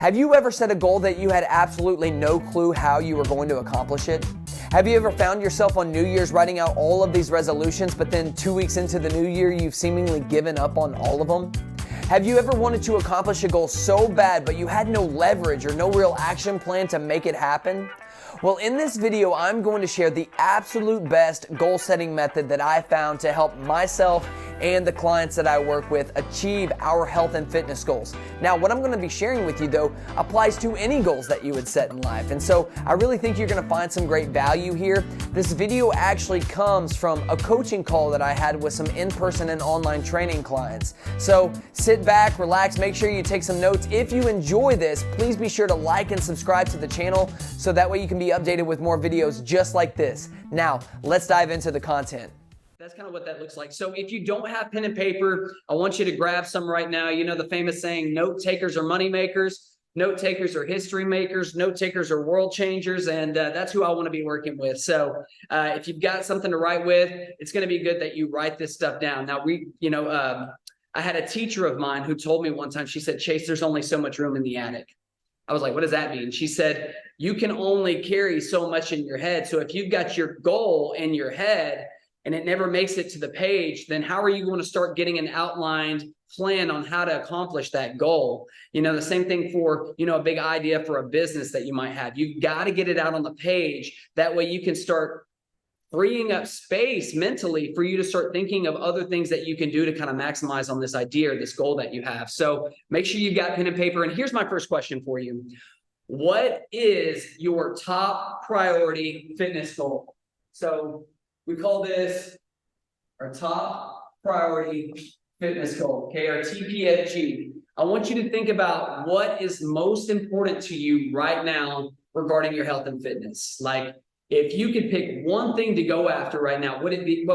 Have you ever set a goal that you had absolutely no clue how you were going to accomplish it? Have you ever found yourself on New Year's writing out all of these resolutions, but then 2 weeks into the new year, you've seemingly given up on all of them? Have you ever wanted to accomplish a goal so bad, but you had no leverage or no real action plan to make it happen? Well, in this video, I'm going to share the absolute best goal setting method that I found to help myself and the clients that I work with achieve our health and fitness goals. Now, what I'm going to be sharing with you, though, applies to any goals that you would set in life. And so I really think you're going to find some great value here. This video actually comes from a coaching call that I had with some in-person and online training clients. So sit back, relax, make sure you take some notes. If you enjoy this, please be sure to like and subscribe to the channel so that way you can be updated with more videos just like this. Now, let's dive into the content. That's kind of what that looks like. So if you don't have pen and paper, I want you to grab some right now. You know the famous saying, note takers are money makers, note takers are history makers, note takers are world changers, and that's who I want to be working with. So if you've got something to write with, it's going to be good that you write this stuff down. Now, I had a teacher of mine who told me one time, she said, Chase, there's only so much room in the attic. I was like, what does that mean? She said, you can only carry so much in your head. So if you've got your goal in your head and it never makes it to the page, then how are you going to start getting an outlined plan on how to accomplish that goal? You know, the same thing for, a big idea for a business that you might have. You've got to get it out on the page. That way you can start freeing up space mentally for you to start thinking of other things that you can do to kind of maximize on this idea or this goal that you have. So make sure you've got pen and paper. And here's my first question for you. What is your top priority fitness goal? So we call this our top priority fitness goal, okay, our TPFG. I want you to think about what is most important to you right now regarding your health and fitness. Like, if you could pick one thing to go after right now, what would it be?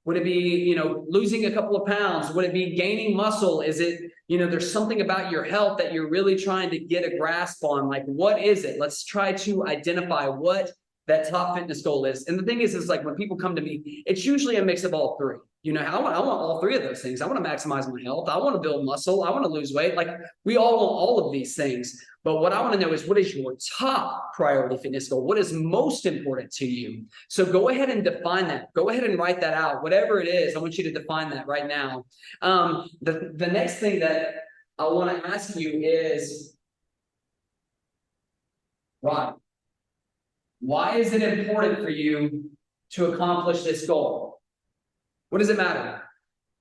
Would it be, losing a couple of pounds? Would it be gaining muscle? Is it, there's something about your health that you're really trying to get a grasp on? Like, what is it? Let's try to identify what that top fitness goal is. And the thing is like when people come to me, it's usually a mix of all three. I want all three of those things. I want to maximize my health. I want to build muscle. I want to lose weight. Like, we all want all of these things. But what I want to know is, what is your top priority fitness goal? What is most important to you? So go ahead and define that. Go ahead and write that out. Whatever it is, I want you to define that right now. The next thing that I want to ask you is, why? Why is it important for you to accomplish this goal? What does it matter?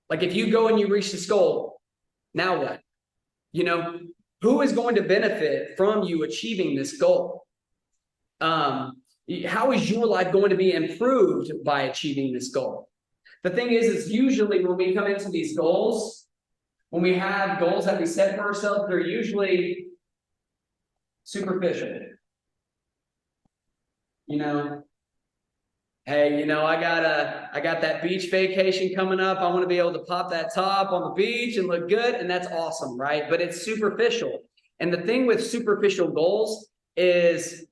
Like, if you go and you reach this goal, now what? Who is going to benefit from you achieving this goal? How is your life going to be improved by achieving this goal? The thing is usually when we come into these goals, when we have goals that we set for ourselves, they're usually superficial. Hey, I got that beach vacation coming up. I want to be able to pop that top on the beach and look good. And that's awesome, right? But it's superficial. And the thing with superficial goals is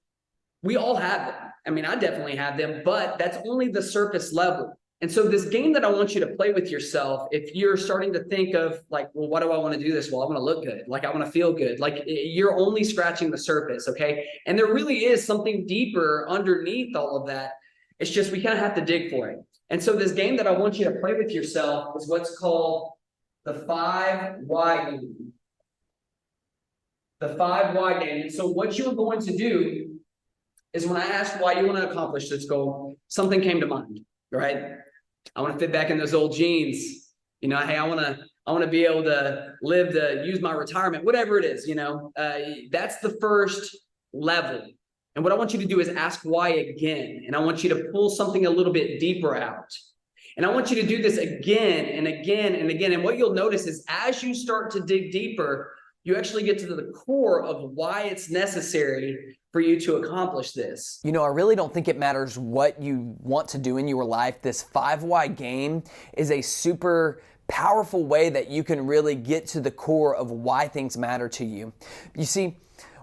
we all have them. I mean, I definitely have them, but that's only the surface level. And so this game that I want you to play with yourself, if you're starting to think of like, well, what do I want to do this? Well, I want to look good. Like, I want to feel good. Like, you're only scratching the surface, okay? And there really is something deeper underneath all of that. It's just we kind of have to dig for it. And so this game that I want you to play with yourself is what's called the 5 why game. The 5 why game. And so what you're going to do is, when I asked why you want to accomplish this goal, something came to mind, right? I want to fit back in those old jeans. Hey, I want to be able to use my retirement, whatever it is, that's the first level. And what I want you to do is ask why again. And I want you to pull something a little bit deeper out. And I want you to do this again and again and again. And what you'll notice is, as you start to dig deeper, you actually get to the core of why it's necessary for you to accomplish this. I really don't think it matters what you want to do in your life. This 5 why game is a super powerful way that you can really get to the core of why things matter to you. You see,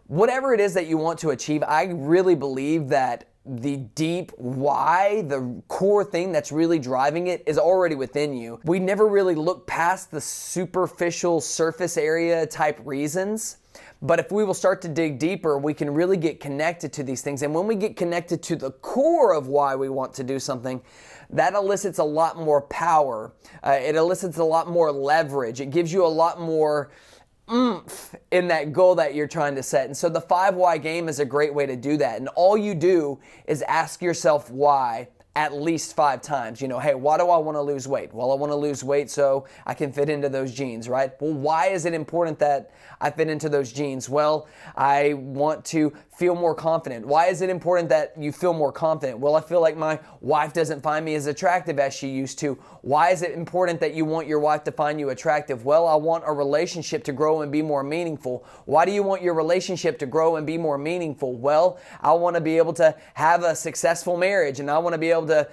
whatever it is that you want to achieve, I really believe that the deep why, the core thing that's really driving it, is already within you. We never really look past the superficial surface area type reasons, But if we will start to dig deeper, we can really get connected to these things. And when we get connected to the core of why we want to do something, that elicits a lot more power. It elicits a lot more leverage. It gives you a lot more oomph in that goal that you're trying to set. And so the 5 why game is a great way to do that. And all you do is ask yourself why at least 5 times. You know, hey, why do I want to lose weight? Well, I want to lose weight so I can fit into those jeans, right? Well, why is it important that I fit into those jeans? Well, I want to feel more confident. Why is it important that you feel more confident? Well, I feel like my wife doesn't find me as attractive as she used to. Why is it important that you want your wife to find you attractive? Well, I want a relationship to grow and be more meaningful. Why do you want your relationship to grow and be more meaningful? Well, I want to be able to have a successful marriage, and I want to be able to,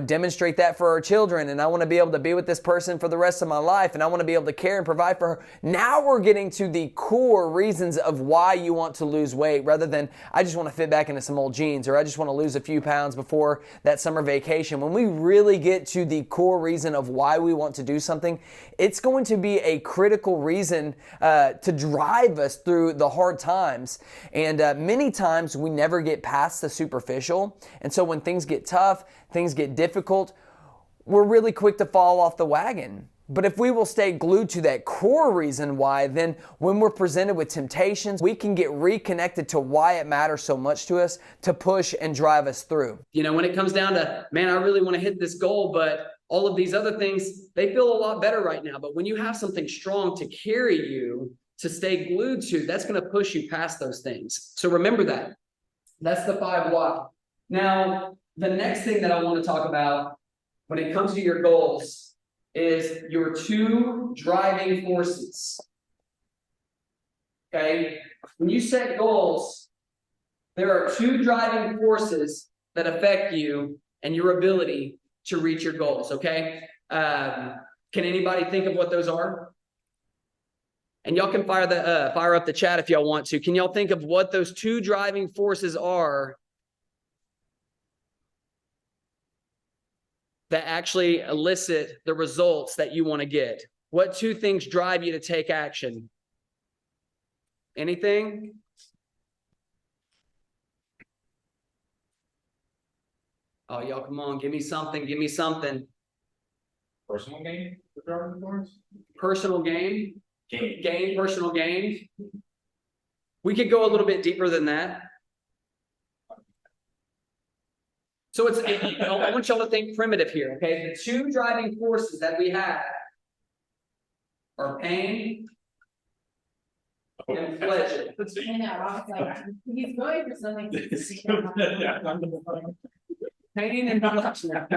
demonstrate that for our children, and I want to be able to be with this person for the rest of my life, and I want to be able to care and provide for her. Now we're getting to the core reasons of why you want to lose weight, rather than I just want to fit back into some old jeans, or I just want to lose a few pounds before that summer vacation. When we really get to the core reason of why we want to do something, it's going to be a critical reason to drive us through the hard times. And many times we never get past the superficial. And so when things get tough, things get difficult, we're really quick to fall off the wagon. But if we will stay glued to that core reason why, then when we're presented with temptations, we can get reconnected to why it matters so much to us to push and drive us through. When it comes down to, man, I really want to hit this goal, but all of these other things, they feel a lot better right now. But when you have something strong to carry you, to stay glued to, that's going to push you past those things. So remember that. That's the 5 why. Now, the next thing that I want to talk about when it comes to your goals is your 2 driving forces. Okay? When you set goals, there are 2 driving forces that affect you and your ability to reach your goals, okay? Can anybody think of what those are? And y'all can fire up the chat if y'all want to. Can y'all think of what those 2 driving forces are that actually elicit the results that you want to get? What 2 things drive you to take action? Anything? Oh, y'all, come on, give me something, give me something. Personal gain for driving force? Personal gain? Gain, personal gain. We could go a little bit deeper than that. So I want y'all to think primitive here, okay? The 2 driving forces that we have are pain and pleasure. I know, I was like, he's going for something. Pain and pleasure.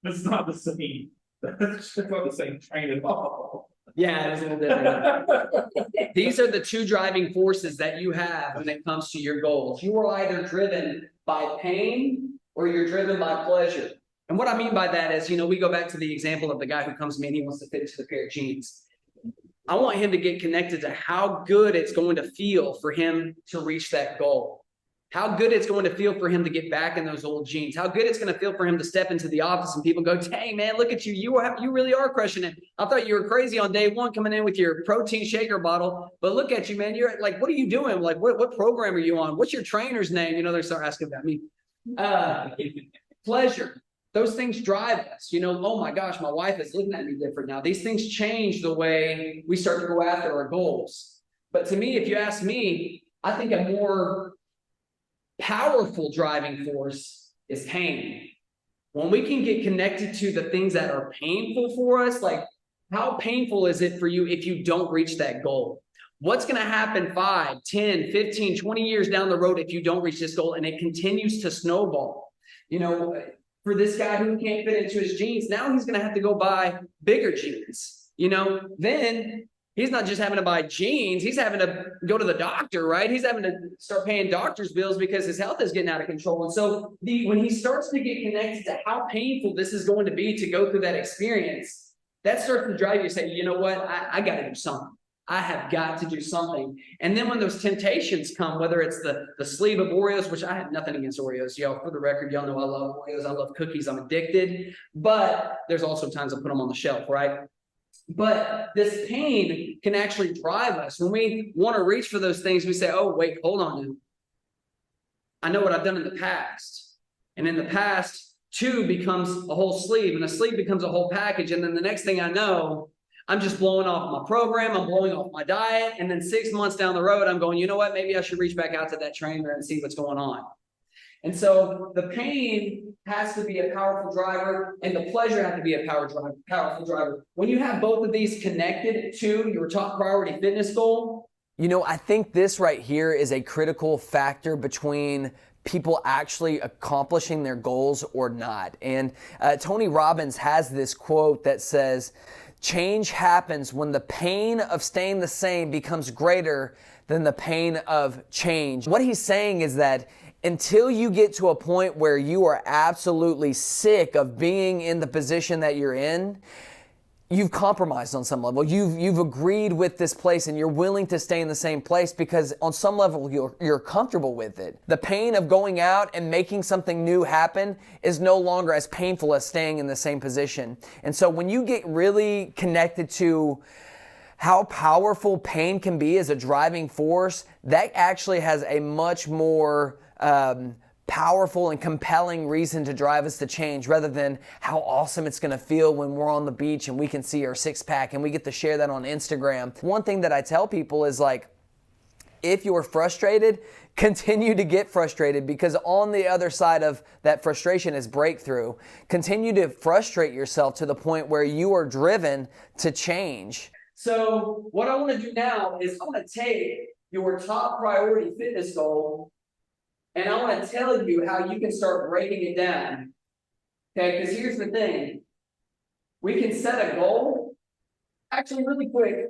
That's not the same. That's not the same train at all. Yeah, it is a little different. These are the 2 driving forces that you have when it comes to your goals. You are either driven by pain or you're driven by pleasure. And what I mean by that is, we go back to the example of the guy who comes to me and he wants to fit into the pair of jeans. I want him to get connected to how good it's going to feel for him to reach that goal. How good it's going to feel for him to get back in those old jeans. How good it's going to feel for him to step into the office and people go, dang, man, look at you. You really are crushing it. I thought you were crazy on day 1 coming in with your protein shaker bottle, but look at you, man. You're like, what are you doing? Like, what program are you on? What's your trainer's name? They start asking about me. Pleasure. Those things drive us. Oh my gosh, my wife is looking at me different now. These things change the way we start to go after our goals. But to me, if you ask me, I think a more powerful driving force is pain. When we can get connected to the things that are painful for us, like how painful is it for you if you don't reach that goal? What's going to happen 5, 10, 15, 20 years down the road if you don't reach this goal and it continues to snowball? For this guy who can't fit into his jeans, now he's going to have to go buy bigger jeans. Then he's not just having to buy jeans, he's having to go to the doctor, right? He's having to start paying doctor's bills because his health is getting out of control. And so when he starts to get connected to how painful this is going to be to go through that experience, that starts to drive you to say, you know what, I got to do something. I have got to do something. And then when those temptations come, whether it's the sleeve of Oreos, which I have nothing against Oreos, y'all, for the record, y'all know I love Oreos, I love cookies, I'm addicted, but there's also times I put them on the shelf, right? But this pain can actually drive us. When we want to reach for those things, we say, oh, wait, hold on now. I know what I've done in the past. And in the past, 2 becomes a whole sleeve, and a sleeve becomes a whole package. And then the next thing I know, I'm just blowing off my program, I'm blowing off my diet. And then 6 months down the road, I'm going, you know what, maybe I should reach back out to that trainer and see what's going on. And so the pain has to be a powerful driver, and the pleasure has to be a powerful driver. When you have both of these connected to your top priority fitness goal. You know, I think this right here is a critical factor between people actually accomplishing their goals or not. And Tony Robbins has this quote that says, change happens when the pain of staying the same becomes greater than the pain of change. What he's saying is that until you get to a point where you are absolutely sick of being in the position that you're in, you've compromised on some level. You've agreed with this place and you're willing to stay in the same place because on some level you're comfortable with it. The pain of going out and making something new happen is no longer as painful as staying in the same position. And so when you get really connected to how powerful pain can be as a driving force, that actually has a much more powerful and compelling reason to drive us to change rather than how awesome it's going to feel when we're on the beach and we can see our 6-pack and we get to share that on Instagram. One thing that I tell people is like, if you're frustrated, continue to get frustrated because on the other side of that frustration is breakthrough. Continue to frustrate yourself to the point where you are driven to change. So what I want to do now is I want to take your top priority fitness goal and I want to tell you how you can start breaking it down. Okay, because here's the thing. We can set a goal. Actually, really quick,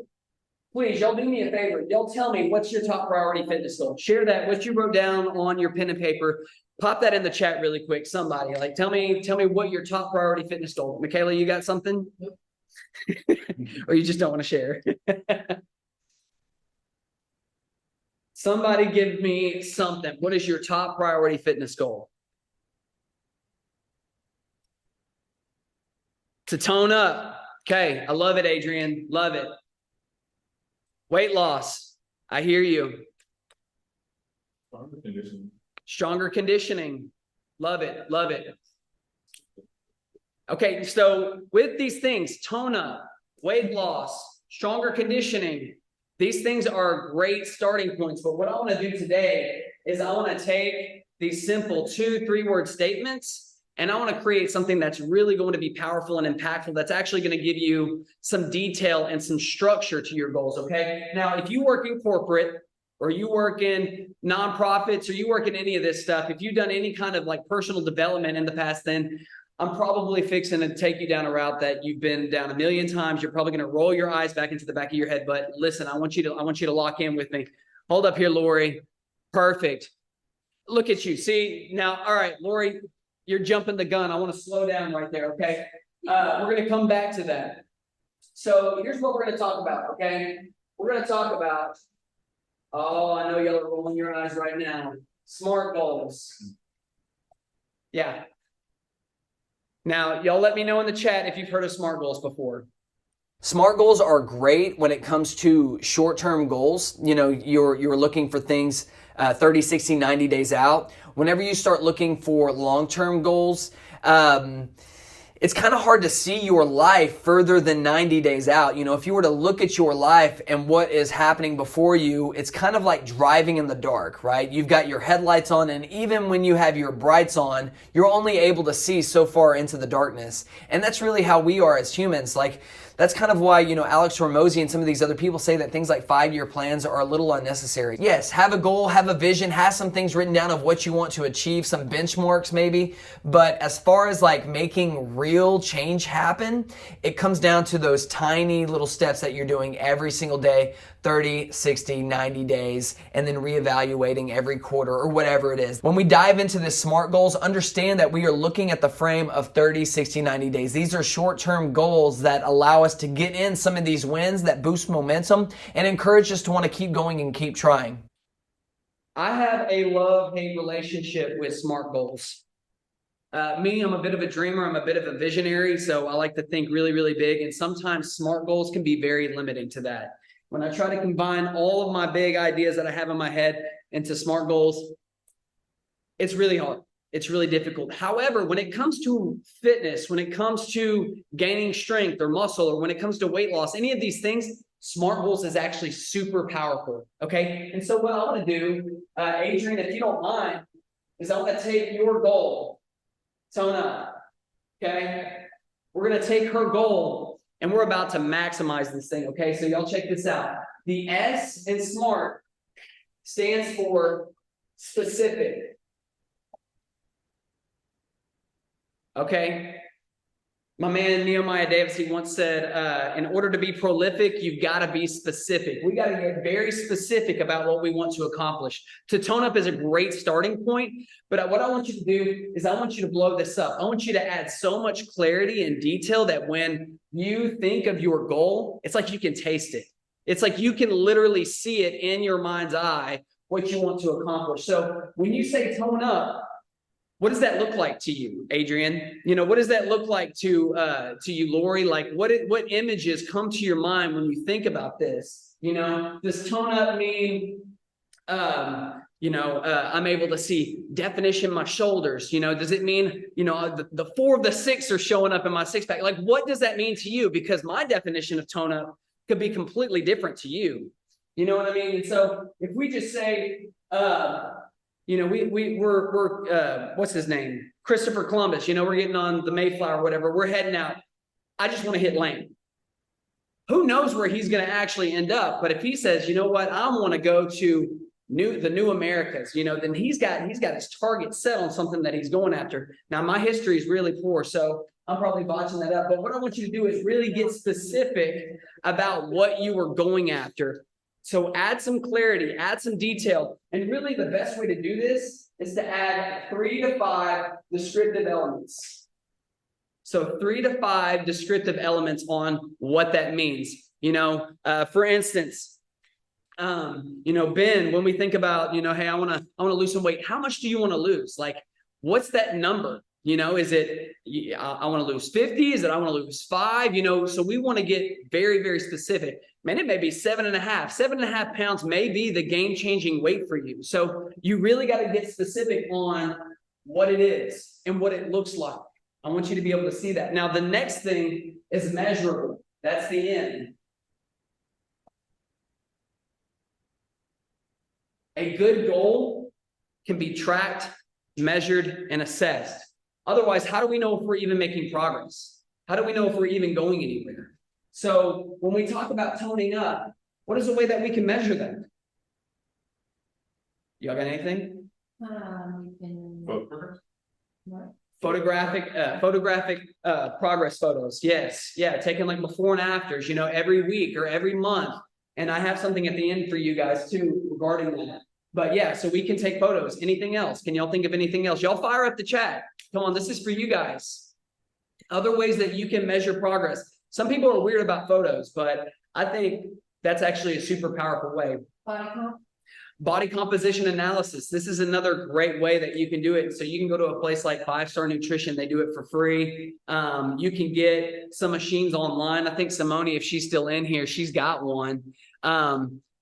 please, y'all do me a favor. Y'all tell me what's your top priority fitness goal. Share that, what you wrote down on your pen and paper. Pop that in the chat really quick. Somebody, like, tell me what your top priority fitness goal. Michaela, you got something? Or you just don't want to share? Somebody give me something. What is your top priority fitness goal? To tone up. Okay, I love it, Adrian. Love it. Weight loss. I hear you. Stronger conditioning. Stronger conditioning. Love it. Love it. Okay, so with these things, tone up, weight loss, stronger conditioning, these things are great starting points. But what I want to do today is I want to take these simple 2-3 word statements and I want to create something that's really going to be powerful and impactful. That's actually going to give you some detail and some structure to your goals. Okay. Now, if you work in corporate or you work in nonprofits or you work in any of this stuff, if you've done any kind of like personal development in the past, then I'm probably fixing to take you down a route that you've been down a million times. You're probably going to roll your eyes back into the back of your head. But listen, I want you to lock in with me. Hold up here, Lori. Perfect. Look at you. See now. All right, Lori, you're jumping the gun. I want to slow down right there. Okay. We're going to come back to that. So here's what we're going to talk about. Okay. We're going to talk about. Oh, I know y'all are rolling your eyes right now. SMART goals. Yeah. Now, y'all let me know in the chat if you've heard of SMART goals before. SMART goals are great when it comes to short-term goals. You know, you're looking for things 30, 60, 90 days out. Whenever you start looking for long-term goals, it's kind of hard to see your life further than 90 days out. You know, if you were to look at your life and what is happening before you, it's kind of like driving in the dark, right? You've got your headlights on, and even when you have your brights on, you're only able to see so far into the darkness. And that's really how we are as humans. Like, that's kind of why, you know, Alex Hormozy and some of these other people say that things like 5-year plans are a little unnecessary. Yes, have a goal, have a vision, have some things written down of what you want to achieve, some benchmarks maybe. But as far as like making real change happen, it comes down to those tiny little steps that you're doing every single day, 30, 60, 90 days, and then reevaluating every quarter or whatever it is. When we dive into the SMART goals, understand that we are looking at the frame of 30, 60, 90 days. These are short-term goals that allow us to get in some of these wins that boost momentum and encourage us to want to keep going and keep trying. I have a love-hate relationship with SMART goals. Me, I'm a bit of a dreamer. I'm a bit of a visionary. So I like to think really, really big. And sometimes SMART goals can be very limiting to that. When I try to combine all of my big ideas that I have in my head into SMART goals, it's really hard. It's really difficult. However, when it comes to fitness, when it comes to gaining strength or muscle, or when it comes to weight loss, any of these things, SMART goals is actually super powerful. Okay. And so what I want to do, Adrian, if you don't mind, is I want to take your goal, Tona. Okay. We're going to take her goal and we're about to maximize this thing. Okay. So y'all check this out. The S in SMART stands for specific. Okay. My man Nehemiah Davis, he once said, in order to be prolific, you've got to be specific. We got to get very specific about what we want to accomplish. To tone up is a great starting point, but what I want you to do is I want you to blow this up. I want you to add so much clarity and detail that when you think of your goal, it's like you can taste it. It's like you can literally see it in your mind's eye, what you want to accomplish. So when you say tone up, what does that look like to you, Adrian? You know, what does that look like to you, Lori? Like, what images come to your mind when you think about this? You know, does tone up mean, I'm able to see definition in my shoulders? You know, does it mean, the 4 of the 6 are showing up in my 6-pack? Like, what does that mean to you? Because my definition of tone up could be completely different to you. You know what I mean? And so if we just say, we're what's his name? Christopher Columbus, we're getting on the Mayflower or whatever. We're heading out. I just want to hit land. Who knows where he's going to actually end up? But if he says, you know what, I want to go to the new Americas, then he's got his target set on something that he's going after. Now, my history is really poor, so I'm probably botching that up. But what I want you to do is really get specific about what you are going after. So add some clarity, add some detail. And really the best way to do this is to add 3 to 5 descriptive elements. So 3 to 5 descriptive elements on what that means. For instance, Ben, when we think about, hey, I want to lose some weight. How much do you want to lose? Like, what's that number? Is it, I want to lose 50? Is it, I want to lose 5? So we want to get very, very specific. Man, it may be 7.5. 7.5 pounds may be the game-changing weight for you. So you really got to get specific on what it is and what it looks like. I want you to be able to see that. Now, the next thing is measurable. That's the end. A good goal can be tracked, measured, and assessed. Otherwise, how do we know if we're even making progress? How do we know if we're even going anywhere? So when we talk about toning up, what is the way that we can measure that? Y'all got anything? Photographic progress photos. Yes. Yeah. Taken like before and afters, every week or every month. And I have something at the end for you guys too regarding that. But yeah, so we can take photos. Anything else? Can y'all think of anything else? Y'all fire up the chat. Come on, this is for you guys. Other ways that you can measure progress. Some people are weird about photos, but I think that's actually a super powerful way. Body composition analysis. This is another great way that you can do it. So you can go to a place like 5-Star Nutrition. They do it for free. You can get some machines online. I think Simone, if she's still in here, she's got one.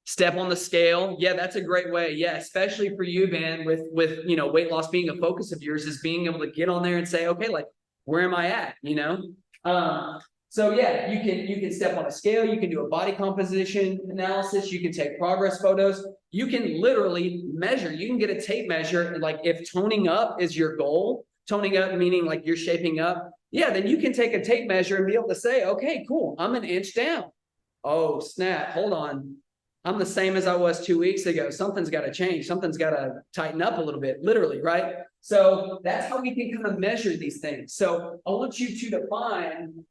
Step on the scale. Yeah, that's a great way. Yeah, especially for you, Ben, with weight loss being a focus of yours, is being able to get on there and say, okay, like, where am I at? So yeah, you can step on a scale. You can do a body composition analysis. You can take progress photos. You can literally measure. You can get a tape measure. Like if toning up is your goal, toning up meaning like you're shaping up. Yeah, then you can take a tape measure and be able to say, okay, cool, I'm an inch down. Oh, snap, hold on. I'm the same as I was 2 weeks ago. Something's got to change. Something's got to tighten up a little bit, literally, right? So that's how we can kind of measure these things. So I want you to define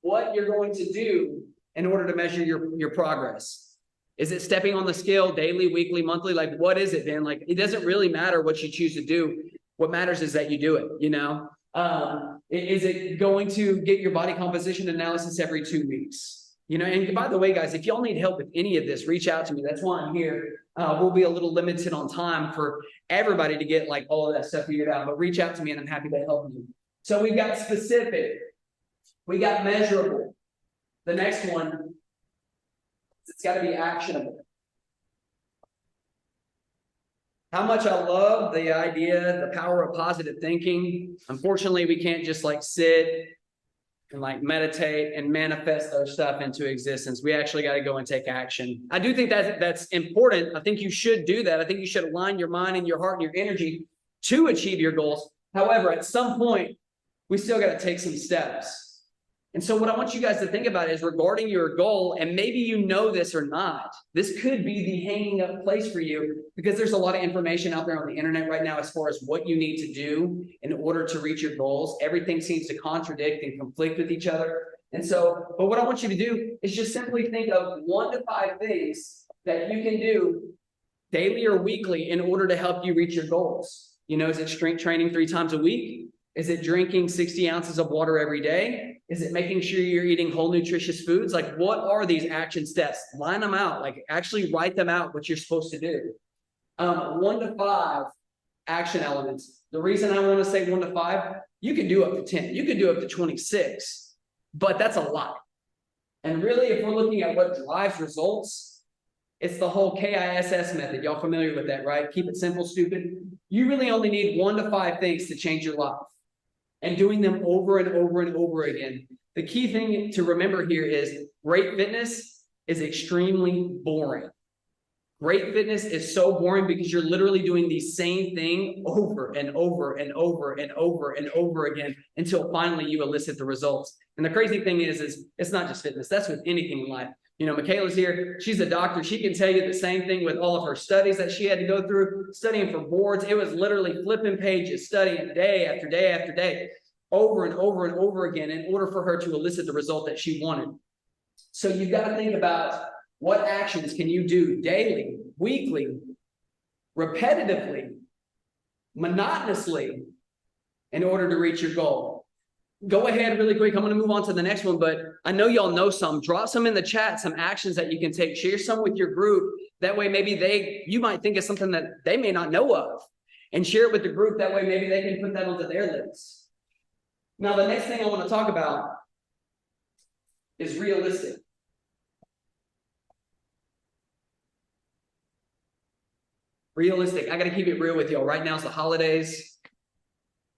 what you're going to do in order to measure your progress. Is it stepping on the scale daily, weekly, monthly? Like, what is it, Ben? Like, it doesn't really matter what you choose to do. What matters is that you do it, Is it going to get your body composition analysis every 2 weeks? And by the way, guys, if y'all need help with any of this, reach out to me. That's why I'm here. we'll be a little limited on time for everybody to get like all of that stuff figured out, but reach out to me and I'm happy to help you. So we've got specific, we got measurable. The next one, it's got to be actionable. How much I love the idea, the power of positive thinking. Unfortunately, we can't just like sit and like meditate and manifest those stuff into existence. We actually got to go and take action. I do think that that's important. I think you should do that. I think you should align your mind and your heart and your energy to achieve your goals. However, at some point, we still got to take some steps. And so what I want you guys to think about is regarding your goal, and maybe you know this or not, this could be the hanging up place for you because there's a lot of information out there on the internet right now as far as what you need to do in order to reach your goals. Everything seems to contradict and conflict with each other. And so, but what I want you to do is just simply think of 1 to 5 things that you can do daily or weekly in order to help you reach your goals. You know, is it strength training 3 times a week? Is it drinking 60 ounces of water every day? Is it making sure you're eating whole nutritious foods? Like, what are these action steps? Line them out, like actually write them out, what you're supposed to do. 1 to 5 action elements. The reason I want to say 1 to 5, you can do up to 10, you can do up to 26, but that's a lot. And really, if we're looking at what drives results, it's the whole KISS method. Y'all familiar with that, right? Keep it simple, stupid. You really only need 1 to 5 things to change your life. And doing them over and over and over again. The key thing to remember here is great fitness is extremely boring. Great fitness is so boring because you're literally doing the same thing over and over and over and over and over again until finally you elicit the results. And the crazy thing is it's not just fitness. That's with anything in life. You know, Michaela's here. She's a doctor. She can tell you the same thing with all of her studies that she had to go through, studying for boards. It was literally flipping pages, studying day after day after day, over and over and over again in order for her to elicit the result that she wanted. So you've got to think about what actions can you do daily, weekly, repetitively, monotonously in order to reach your goal. Go ahead really quick. I'm going to move on to the next one, but I know y'all know some. Drop some in the chat, some actions that you can take. Share some with your group. That way maybe you might think of something that they may not know of and share it with the group. That way maybe they can put that onto their list. Now, the next thing I want to talk about is realistic. Realistic. I got to keep it real with y'all. Right now it's the holidays.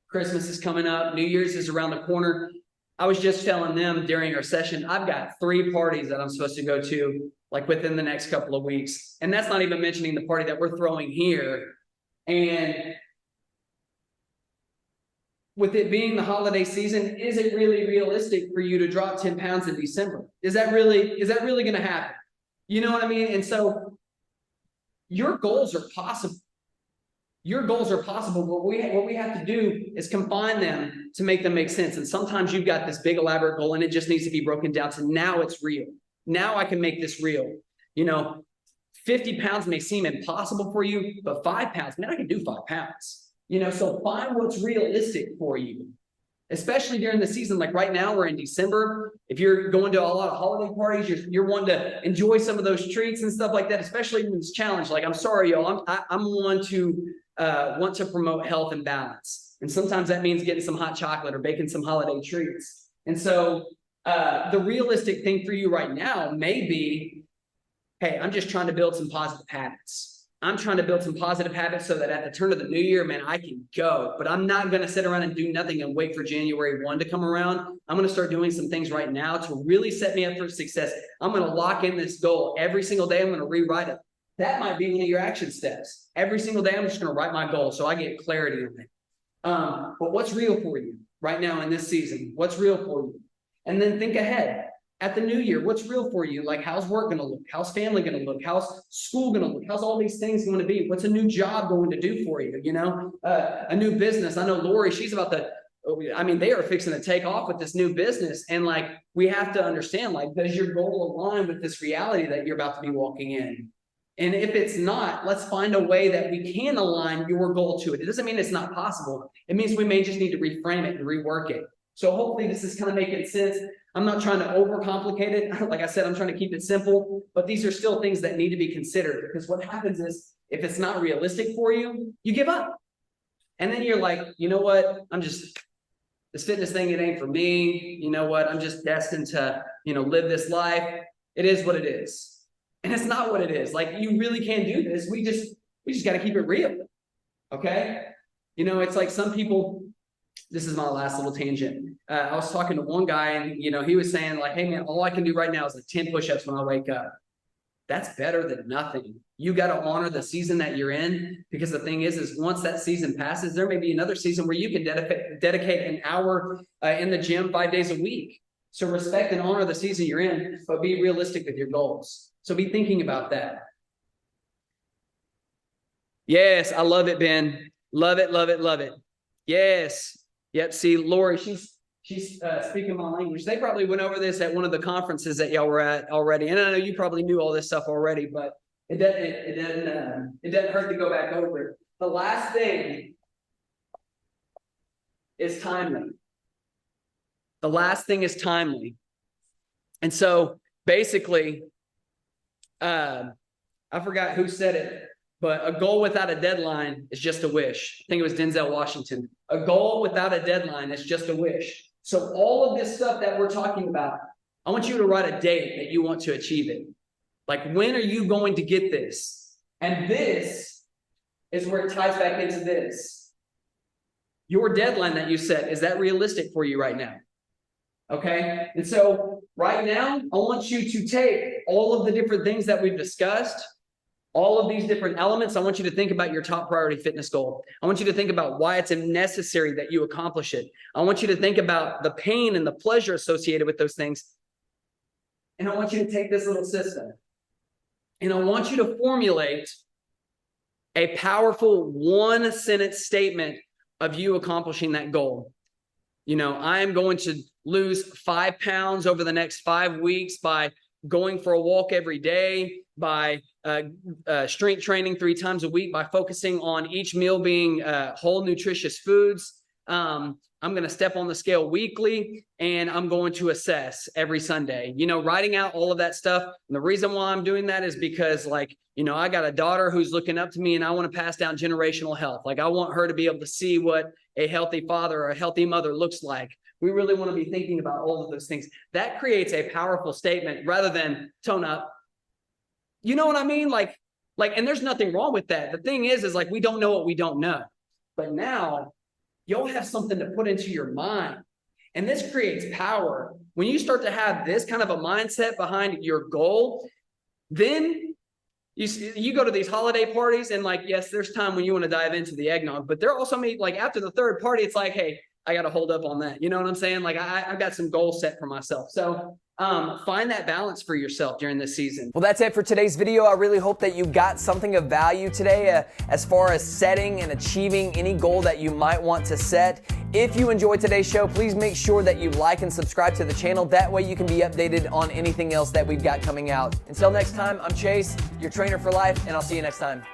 Christmas is coming up. New Year's is around the corner. I was just telling them during our session, I've got 3 parties that I'm supposed to go to, like within the next couple of weeks. And that's not even mentioning the party that we're throwing here. And with it being the holiday season, is it really realistic for you to drop 10 pounds in December? Is that really going to happen? You know what I mean? And so your goals are possible. Your goals are possible, but what we have to do is combine them to make them make sense. And sometimes you've got this big elaborate goal and it just needs to be broken down to now it's real. Now I can make this real. You know, 50 pounds may seem impossible for you, but 5 pounds, man, I can do 5 pounds. You know, so find what's realistic for you, especially during the season. Like right now, we're in December. If you're going to a lot of holiday parties, you're wanting to enjoy some of those treats and stuff like that, especially when it's challenged. Like, I'm sorry, y'all, I'm one to want to promote health and balance. And sometimes that means getting some hot chocolate or baking some holiday treats. And so the realistic thing for you right now may be, hey, I'm just trying to build some positive habits. I'm trying to build some positive habits so that at the turn of the new year, man, I can go. But I'm not going to sit around and do nothing and wait for January 1 to come around. I'm going to start doing some things right now to really set me up for success. I'm going to lock in this goal every single day. I'm going to rewrite it. That might be one of your action steps. Every single day, I'm just going to write my goal so I get clarity on it. But what's real for you right now in this season? What's real for you? And then think ahead. At the new year, what's real for you? Like, how's work going to look? How's family going to look? How's school going to look? How's all these things going to be? What's a new job going to do for you? You know, a new business. I know Lori, she's about to, they are fixing to take off with this new business. And like, we have to understand, like, does your goal align with this reality that you're about to be walking in? And if it's not, let's find a way that we can align your goal to it. It doesn't mean it's not possible. It means we may just need to reframe it and rework it. So hopefully this is kind of making sense. I'm not trying to overcomplicate it. Like I said, I'm trying to keep it simple, but these are still things that need to be considered, because what happens is if it's not realistic for you, you give up. And then you're like, you know what? This fitness thing, it ain't for me. You know what? I'm just destined to, live this life. It is what it is. And it's not what it is. Like, you really can't do this. We just got to keep it real. Okay? It's like some people, this is my last little tangent. I was talking to one guy and, he was saying like, hey man, all I can do right now is like 10 push-ups when I wake up. That's better than nothing. You got to honor the season that you're in, because the thing is once that season passes, there may be another season where you can dedicate an hour in the gym 5 days a week. So respect and honor the season you're in, but be realistic with your goals. So be thinking about that. Yes, I love it, Ben. Love it, love it, love it. Yes. Yep. See, Lori, she's speaking my language. They probably went over this at one of the conferences that y'all were at already. And I know you probably knew all this stuff already, but it doesn't hurt to go back over it. The last thing is timely. The last thing is timely. And so basically, I forgot who said it, but a goal without a deadline is just a wish. I think it was Denzel Washington. A goal without a deadline is just a wish. So all of this stuff that we're talking about, I want you to write a date that you want to achieve it. Like, when are you going to get this? And this is where it ties back into this. Your deadline that you set, is that realistic for you right now? Okay. And so right now, I want you to take all of the different things that we've discussed, all of these different elements. I want you to think about your top priority fitness goal. I want you to think about why it's necessary that you accomplish it. I want you to think about the pain and the pleasure associated with those things. And I want you to take this little system, and I want you to formulate a powerful 1-sentence statement of you accomplishing that goal. I am going to lose 5 pounds over the next 5 weeks by going for a walk every day, by strength training 3 times a week, by focusing on each meal being whole, nutritious foods. I'm going to step on the scale weekly, and I'm going to assess every Sunday. Writing out all of that stuff. And the reason why I'm doing that is because, I got a daughter who's looking up to me, and I want to pass down generational health. Like, I want her to be able to see what a healthy father or a healthy mother looks like. We really want to be thinking about all of those things. That creates a powerful statement rather than tone up. You know what I mean? Like, and there's nothing wrong with that. The thing is like, we don't know what we don't know. But now you'll have something to put into your mind. And this creates power. When you start to have this kind of a mindset behind your goal, then you go to these holiday parties, and yes, there's time when you want to dive into the eggnog, but there also may, after the third party, it's like, hey, I got to hold up on that. You know what I'm saying? I've got some goals set for myself. So find that balance for yourself during this season. Well, that's it for today's video. I really hope that you got something of value today as far as setting and achieving any goal that you might want to set. If you enjoyed today's show, please make sure that you like and subscribe to the channel. That way you can be updated on anything else that we've got coming out. Until next time, I'm Chase, your trainer for life, and I'll see you next time.